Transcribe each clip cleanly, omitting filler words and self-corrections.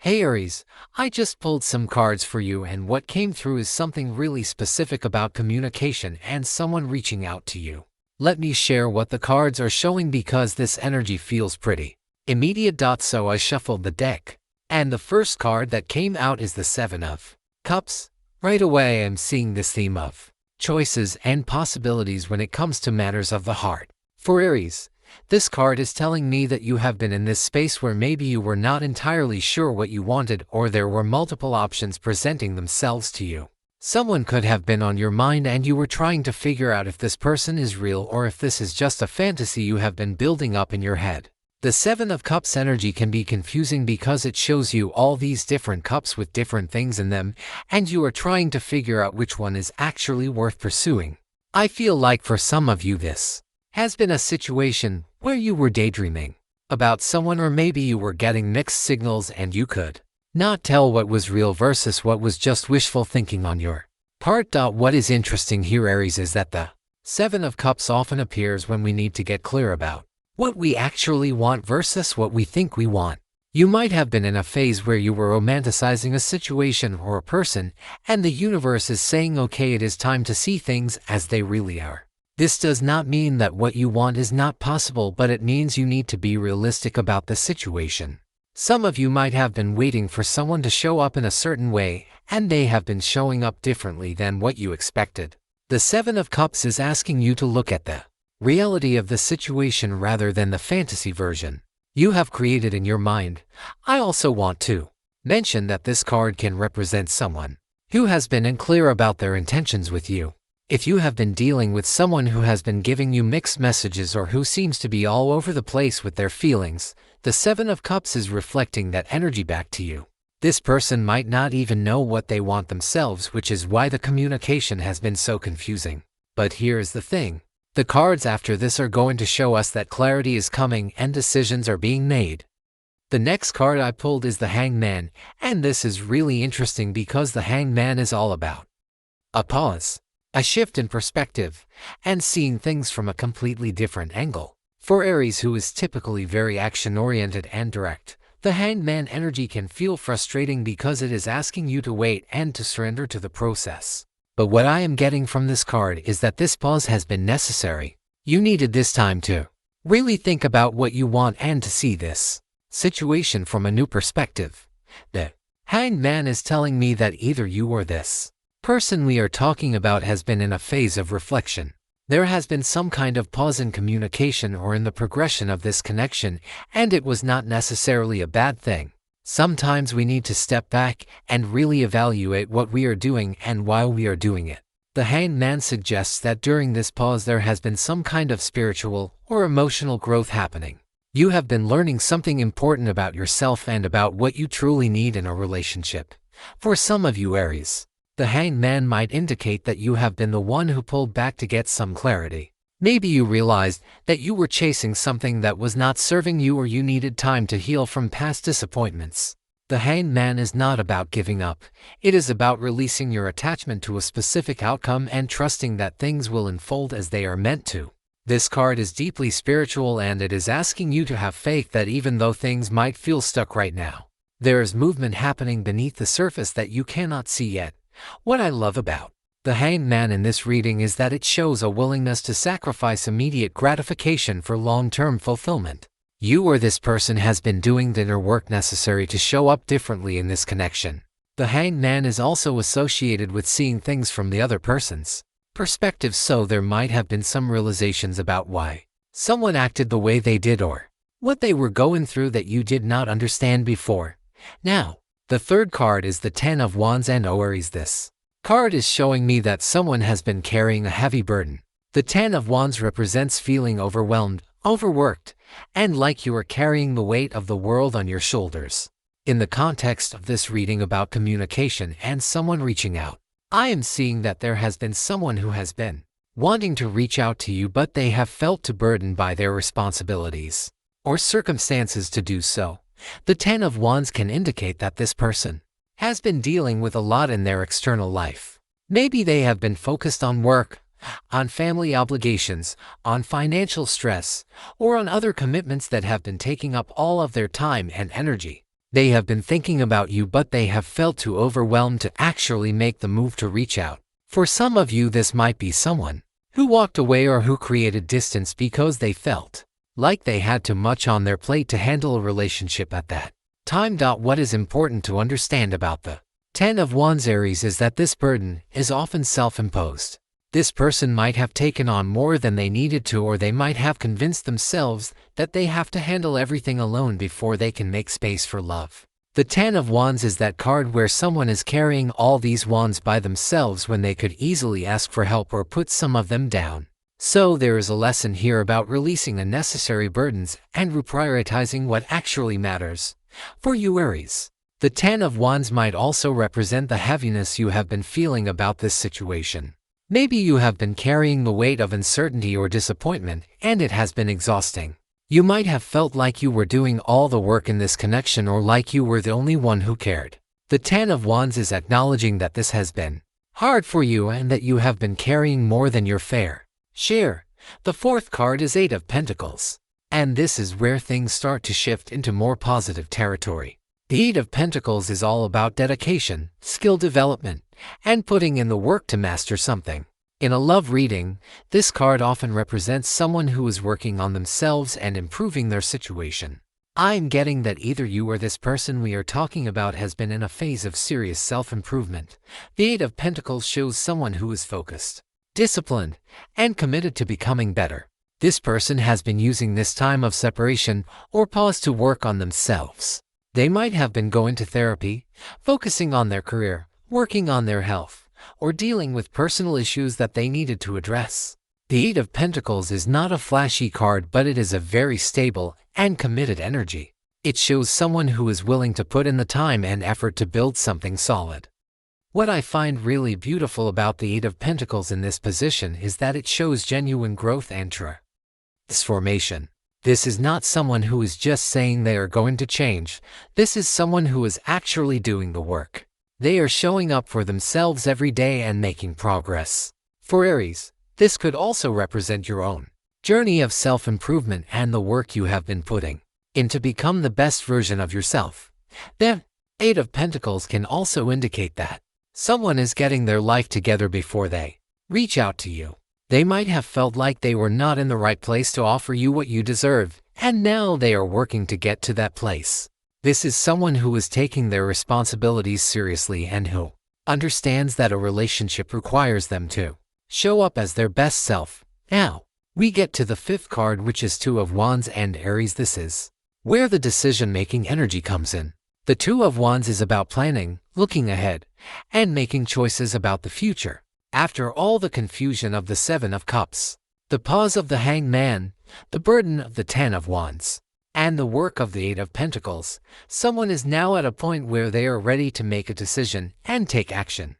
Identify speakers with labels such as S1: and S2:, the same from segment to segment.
S1: Hey Aries, I just pulled some cards for you and what came through is something really specific about communication and someone reaching out to you. Let me share what the cards are showing because this energy feels pretty immediate. So I shuffled the deck, and the first card that came out is the Seven of Cups. Right away I'm seeing this theme of choices and possibilities when it comes to matters of the heart. For Aries, this card is telling me that you have been in this space where maybe you were not entirely sure what you wanted or there were multiple options presenting themselves to you. Someone could have been on your mind and you were trying to figure out if this person is real or if this is just a fantasy you have been building up in your head. The Seven of Cups energy can be confusing because it shows you all these different cups with different things in them, and you are trying to figure out which one is actually worth pursuing. I feel like for some of you this has been a situation where you were daydreaming about someone, or maybe you were getting mixed signals and you could not tell what was real versus what was just wishful thinking on your part. What is interesting here, Aries, is that the Seven of Cups often appears when we need to get clear about what we actually want versus what we think we want. You might have been in a phase where you were romanticizing a situation or a person, and the universe is saying, okay, it is time to see things as they really are. This does not mean that what you want is not possible, but it means you need to be realistic about the situation. Some of you might have been waiting for someone to show up in a certain way, and they have been showing up differently than what you expected. The Seven of Cups is asking you to look at the reality of the situation rather than the fantasy version you have created in your mind. I also want to mention that this card can represent someone who has been unclear about their intentions with you. If you have been dealing with someone who has been giving you mixed messages or who seems to be all over the place with their feelings, the Seven of Cups is reflecting that energy back to you. This person might not even know what they want themselves, which is why the communication has been so confusing. But here's the thing. The cards after this are going to show us that clarity is coming and decisions are being made. The next card I pulled is the Hangman, and this is really interesting because the Hangman is all about a pause, a shift in perspective, and seeing things from a completely different angle. For Aries, who is typically very action-oriented and direct, the Hangman energy can feel frustrating because it is asking you to wait and to surrender to the process. But what I am getting from this card is that this pause has been necessary. You needed this time to really think about what you want and to see this situation from a new perspective. The Hangman is telling me that either you or this person we are talking about has been in a phase of reflection. There has been some kind of pause in communication or in the progression of this connection, and it was not necessarily a bad thing. Sometimes we need to step back and really evaluate what we are doing and why we are doing it. The Hangman suggests that during this pause there has been some kind of spiritual or emotional growth happening. You have been learning something important about yourself and about what you truly need in a relationship. For some of you Aries, the Hangman might indicate that you have been the one who pulled back to get some clarity. Maybe you realized that you were chasing something that was not serving you, or you needed time to heal from past disappointments. The Hangman is not about giving up. It is about releasing your attachment to a specific outcome and trusting that things will unfold as they are meant to. This card is deeply spiritual, and it is asking you to have faith that even though things might feel stuck right now, there is movement happening beneath the surface that you cannot see yet. What I love about the Hangman in this reading is that it shows a willingness to sacrifice immediate gratification for long-term fulfillment. You or this person has been doing the inner work necessary to show up differently in this connection. The Hangman is also associated with seeing things from the other person's perspective, so there might have been some realizations about why someone acted the way they did or what they were going through that you did not understand before. Now, the third card is the Ten of Wands, and Aries, this card is showing me that someone has been carrying a heavy burden. The Ten of Wands represents feeling overwhelmed, overworked, and like you are carrying the weight of the world on your shoulders. In the context of this reading about communication and someone reaching out, I am seeing that there has been someone who has been wanting to reach out to you, but they have felt too burdened by their responsibilities or circumstances to do so. The Ten of Wands can indicate that this person has been dealing with a lot in their external life. Maybe they have been focused on work, on family obligations, on financial stress, or on other commitments that have been taking up all of their time and energy. They have been thinking about you, but they have felt too overwhelmed to actually make the move to reach out. For some of you, this might be someone who walked away or who created distance because they felt like they had too much on their plate to handle a relationship at that time. What is important to understand about the 10 of Wands Aries is that this burden is often self-imposed. This person might have taken on more than they needed to, or they might have convinced themselves that they have to handle everything alone before they can make space for love. The 10 of Wands is that card where someone is carrying all these wands by themselves when they could easily ask for help or put some of them down. So there is a lesson here about releasing unnecessary burdens and reprioritizing what actually matters. For you, Aries, the 10 of Wands might also represent the heaviness you have been feeling about this situation. Maybe you have been carrying the weight of uncertainty or disappointment, and it has been exhausting. You might have felt like you were doing all the work in this connection, or like you were the only one who cared. The 10 of Wands is acknowledging that this has been hard for you and that you have been carrying more than your fair share. The fourth card is 8 of Pentacles, and this is where things start to shift into more positive territory. The 8 of Pentacles is all about dedication, skill development, and putting in the work to master something. In a love reading, this card often represents someone who is working on themselves and improving their situation. I'm getting that either you or this person we are talking about has been in a phase of serious self-improvement. The 8 of Pentacles shows someone who is focused, disciplined, and committed to becoming better. This person has been using this time of separation or pause to work on themselves. They might have been going to therapy, focusing on their career, working on their health, or dealing with personal issues that they needed to address. The 8 of Pentacles is not a flashy card, but it is a very stable and committed energy. It shows someone who is willing to put in the time and effort to build something solid. What I find really beautiful about the 8 of Pentacles in this position is that it shows genuine growth and transformation. This is not someone who is just saying they are going to change. This is someone who is actually doing the work. They are showing up for themselves every day and making progress. For Aries, this could also represent your own journey of self-improvement and the work you have been putting in to become the best version of yourself. The 8 of Pentacles can also indicate that someone is getting their life together before they reach out to you. They might have felt like they were not in the right place to offer you what you deserve, and now they are working to get to that place. This is someone who is taking their responsibilities seriously and who understands that a relationship requires them to show up as their best self. Now, we get to the fifth card, which is 2 of Wands and Aries. This is where the decision-making energy comes in. The 2 of Wands is about planning, looking ahead, and making choices about the future. After all the confusion of the 7 of Cups, the pause of the Hanged Man, the burden of the 10 of Wands, and the work of the 8 of Pentacles, someone is now at a point where they are ready to make a decision and take action.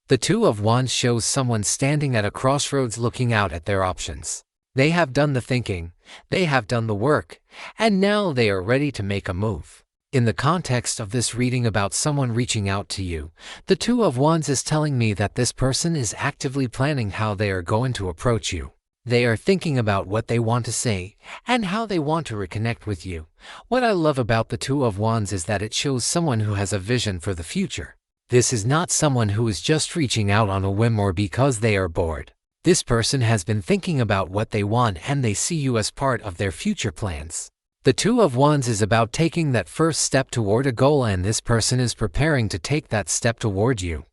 S1: The 2 of Wands shows someone standing at a crossroads looking out at their options. They have done the thinking, they have done the work, and now they are ready to make a move. In the context of this reading about someone reaching out to you, the 2 of Wands is telling me that this person is actively planning how they are going to approach you. They are thinking about what they want to say and how they want to reconnect with you. What I love about the 2 of Wands is that it shows someone who has a vision for the future. This is not someone who is just reaching out on a whim or because they are bored. This person has been thinking about what they want and they see you as part of their future plans. The 2 of Wands is about taking that first step toward a goal, and this person is preparing to take that step toward you.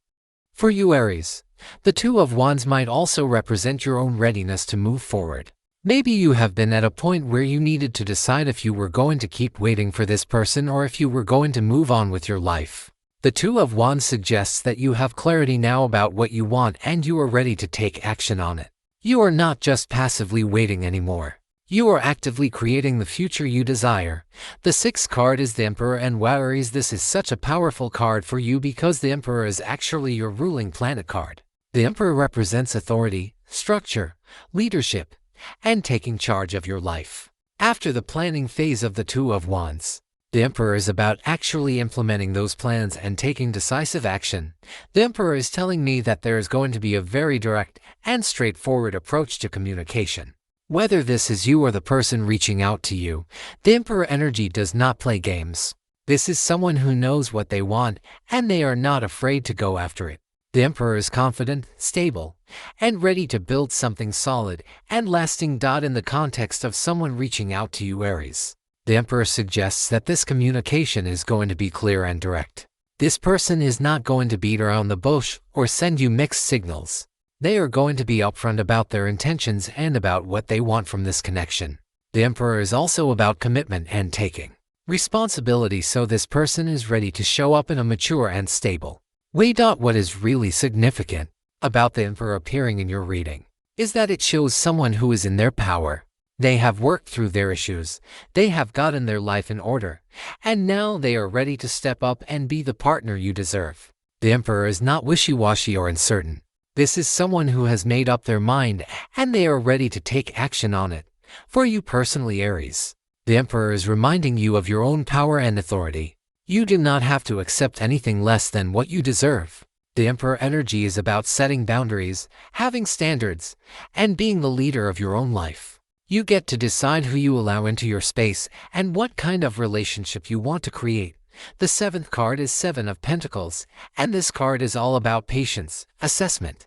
S1: For you, Aries, the 2 of Wands might also represent your own readiness to move forward. Maybe you have been at a point where you needed to decide if you were going to keep waiting for this person or if you were going to move on with your life. The 2 of Wands suggests that you have clarity now about what you want and you are ready to take action on it. You are not just passively waiting anymore. You are actively creating the future you desire. The 6th card is the Emperor, and wow, Aries, this is such a powerful card for you because the Emperor is actually your ruling planet card. The Emperor represents authority, structure, leadership, and taking charge of your life. After the planning phase of the 2 of Wands, the Emperor is about actually implementing those plans and taking decisive action. The Emperor is telling me that there is going to be a very direct and straightforward approach to communication. Whether this is you or the person reaching out to you, the Emperor energy does not play games. This is someone who knows what they want, and they are not afraid to go after it. The Emperor is confident, stable, and ready to build something solid and lasting. In the context of someone reaching out to you, Aries, the Emperor suggests that this communication is going to be clear and direct. This person is not going to beat around the bush or send you mixed signals. They are going to be upfront about their intentions and about what they want from this connection. The Emperor is also about commitment and taking responsibility, so this person is ready to show up in a mature and stable way. What is really significant about the Emperor appearing in your reading is that it shows someone who is in their power. They have worked through their issues, they have gotten their life in order, and now they are ready to step up and be the partner you deserve. The Emperor is not wishy-washy or uncertain. This is someone who has made up their mind and they are ready to take action on it. For you personally, Aries, the Emperor is reminding you of your own power and authority. You do not have to accept anything less than what you deserve. The Emperor energy is about setting boundaries, having standards, and being the leader of your own life. You get to decide who you allow into your space and what kind of relationship you want to create. The seventh card is Seven of Pentacles, and this card is all about patience, assessment,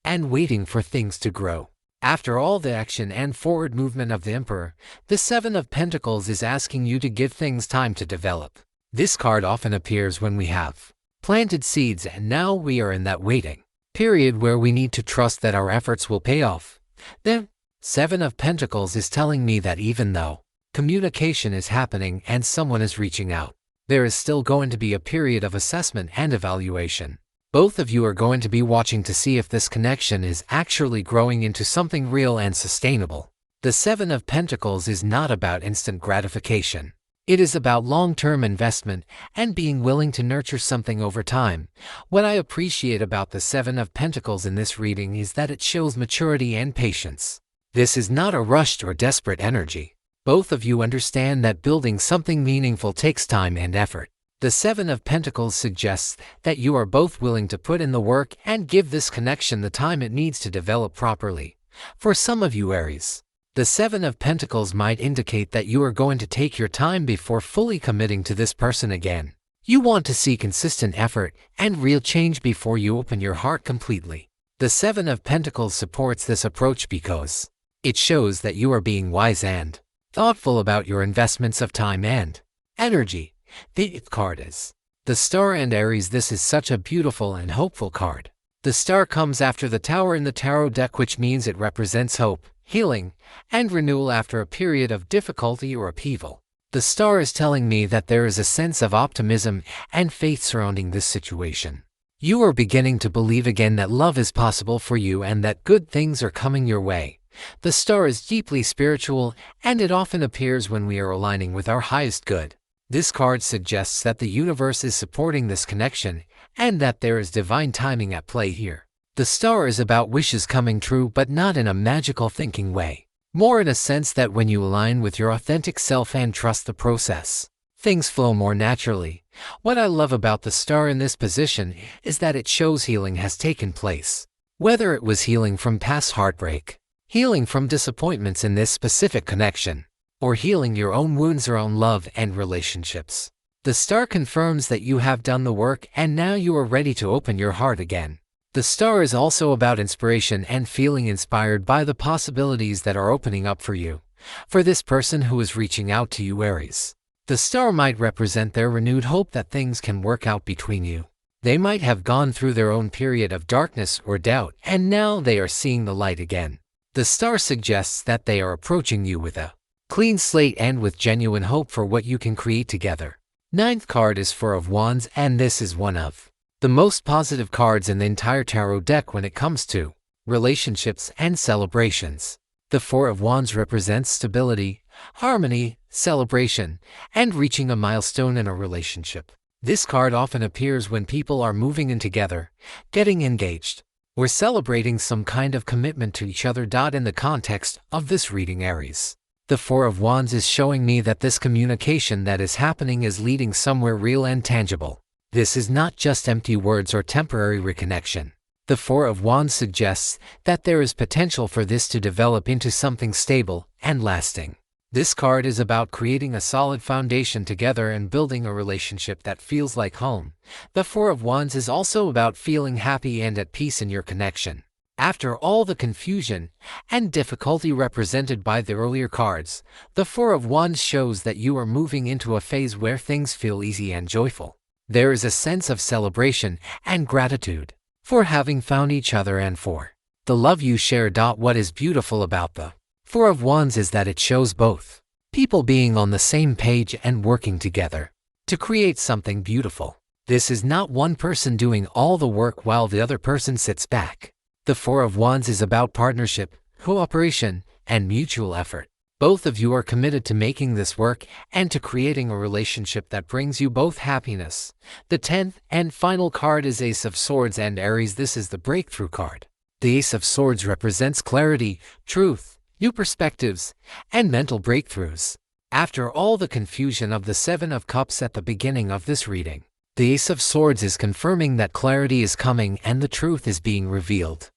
S1: and waiting for things to grow. After all the action and forward movement of the Emperor, the Seven of Pentacles is asking you to give things time to develop. This card often appears when we have planted seeds and now we are in that waiting period where we need to trust that our efforts will pay off. The Seven of Pentacles is telling me that even though communication is happening and someone is reaching out, there is still going to be a period of assessment and evaluation. Both of you are going to be watching to see if this connection is actually growing into something real and sustainable. The Seven of Pentacles is not about instant gratification. It is about long-term investment and being willing to nurture something over time. What I appreciate about the Seven of Pentacles in this reading is that it shows maturity and patience. This is not a rushed or desperate energy. Both of you understand that building something meaningful takes time and effort. The Seven of Pentacles suggests that you are both willing to put in the work and give this connection the time it needs to develop properly. For some of you, Aries, the Seven of Pentacles might indicate that you are going to take your time before fully committing to this person again. You want to see consistent effort and real change before you open your heart completely. The Seven of Pentacles supports this approach because it shows that you are being wise and thoughtful about your investments of time and energy. The eighth card is the Star, and Aries, this is such a beautiful and hopeful card. The Star comes after the Tower in the tarot deck, which means it represents hope, healing, and renewal after a period of difficulty or upheaval. The Star is telling me that there is a sense of optimism and faith surrounding this situation. You are beginning to believe again that love is possible for you and that good things are coming your way. The Star is deeply spiritual, and it often appears when we are aligning with our highest good. This card suggests that the universe is supporting this connection and that there is divine timing at play here. The Star is about wishes coming true, but not in a magical thinking way. More in a sense that when you align with your authentic self and trust the process, things flow more naturally. What I love about the Star in this position is that it shows healing has taken place. Whether it was healing from past heartbreak, healing from disappointments in this specific connection, or healing your own wounds around love and relationships, the Star confirms that you have done the work and now you are ready to open your heart again. The Star is also about inspiration and feeling inspired by the possibilities that are opening up for you. For this person who is reaching out to you, Aries, the Star might represent their renewed hope that things can work out between you. They might have gone through their own period of darkness or doubt, and now they are seeing the light again. The Star suggests that they are approaching you with a clean slate and with genuine hope for what you can create together. Ninth card is Four of Wands, and this is one of the most positive cards in the entire tarot deck when it comes to relationships and celebrations. The Four of Wands represents stability, harmony, celebration, and reaching a milestone in a relationship. This card often appears when people are moving in together, getting engaged, or celebrating some kind of commitment to each other. In the context of this reading, Aries, the Four of Wands is showing me that this communication that is happening is leading somewhere real and tangible. This is not just empty words or temporary reconnection. The Four of Wands suggests that there is potential for this to develop into something stable and lasting. This card is about creating a solid foundation together and building a relationship that feels like home. The Four of Wands is also about feeling happy and at peace in your connection. After all the confusion and difficulty represented by the earlier cards, the Four of Wands shows that you are moving into a phase where things feel easy and joyful. There is a sense of celebration and gratitude for having found each other and for the love you share. What is beautiful about the Four of Wands is that it shows both people being on the same page and working together to create something beautiful. This is not one person doing all the work while the other person sits back. The Four of Wands is about partnership, cooperation, and mutual effort. Both of you are committed to making this work and to creating a relationship that brings you both happiness. The 10th and final card is Ace of Swords and Aries. This is the breakthrough card. The Ace of Swords represents clarity, truth, new perspectives, and mental breakthroughs. After all the confusion of the Seven of Cups at the beginning of this reading, the Ace of Swords is confirming that clarity is coming and the truth is being revealed.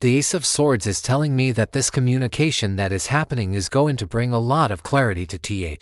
S1: The Ace of Swords is telling me that this communication that is happening is going to bring a lot of clarity to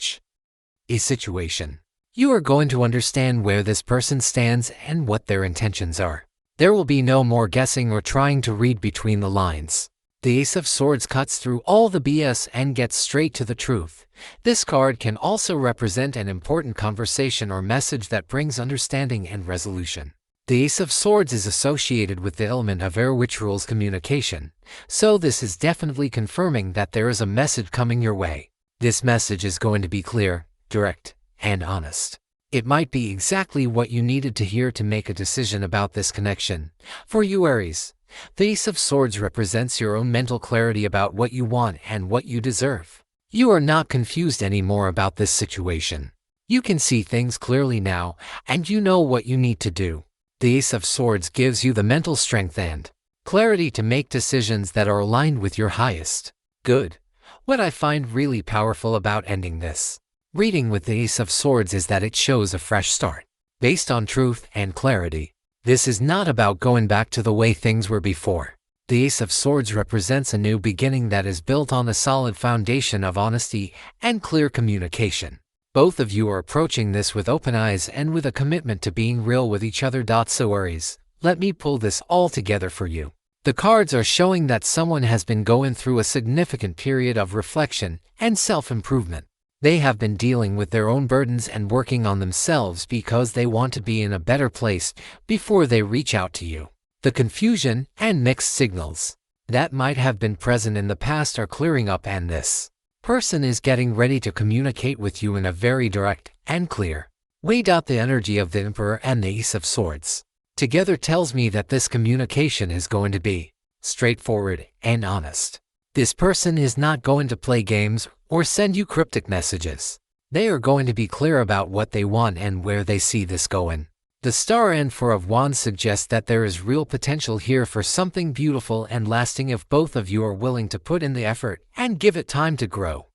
S1: a situation. You are going to understand where this person stands and what their intentions are. There will be no more guessing or trying to read between the lines. The Ace of Swords cuts through all the BS and gets straight to the truth. This card can also represent an important conversation or message that brings understanding and resolution. The Ace of Swords is associated with the element of air, which rules communication, so this is definitely confirming that there is a message coming your way. This message is going to be clear, direct, and honest. It might be exactly what you needed to hear to make a decision about this connection. For you, Aries, the Ace of Swords represents your own mental clarity about what you want and what you deserve. You are not confused anymore about this situation. You can see things clearly now, and you know what you need to do. The Ace of Swords gives you the mental strength and clarity to make decisions that are aligned with your highest good. What I find really powerful about ending this reading with the Ace of Swords is that it shows a fresh start, based on truth and clarity. This is not about going back to the way things were before. The Ace of Swords represents a new beginning that is built on a solid foundation of honesty and clear communication. Both of you are approaching this with open eyes and with a commitment to being real with each other. So Aries, let me pull this all together for you. The cards are showing that someone has been going through a significant period of reflection and self-improvement. They have been dealing with their own burdens and working on themselves because they want to be in a better place before they reach out to you. The confusion and mixed signals that might have been present in the past are clearing up, and this person is getting ready to communicate with you in a very direct and clear way. The energy of the Emperor and the Ace of Swords together tells me that this communication is going to be straightforward and honest. This person is not going to play games or send you cryptic messages. They are going to be clear about what they want and where they see this going. The Star and Four of Wands suggest that there is real potential here for something beautiful and lasting if both of you are willing to put in the effort and give it time to grow.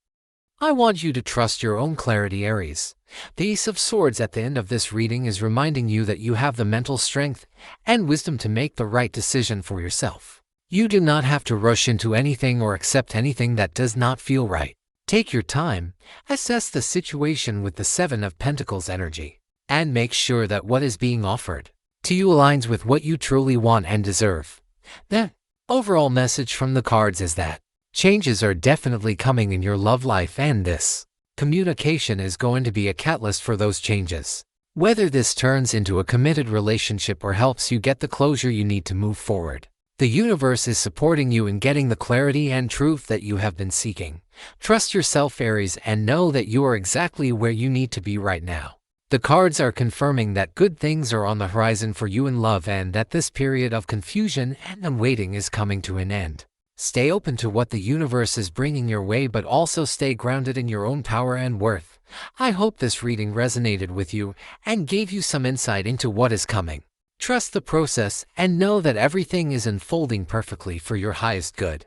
S1: I want you to trust your own clarity, Aries. The Ace of Swords at the end of this reading is reminding you that you have the mental strength and wisdom to make the right decision for yourself. You do not have to rush into anything or accept anything that does not feel right. Take your time, assess the situation with the Seven of Pentacles energy, and make sure that what is being offered to you aligns with what you truly want and deserve. The overall message from the cards is that changes are definitely coming in your love life, and this communication is going to be a catalyst for those changes. Whether this turns into a committed relationship or helps you get the closure you need to move forward, the universe is supporting you in getting the clarity and truth that you have been seeking. Trust yourself, Aries, and know that you are exactly where you need to be right now. The cards are confirming that good things are on the horizon for you in love and that this period of confusion and waiting is coming to an end. Stay open to what the universe is bringing your way, but also stay grounded in your own power and worth. I hope this reading resonated with you and gave you some insight into what is coming. Trust the process and know that everything is unfolding perfectly for your highest good.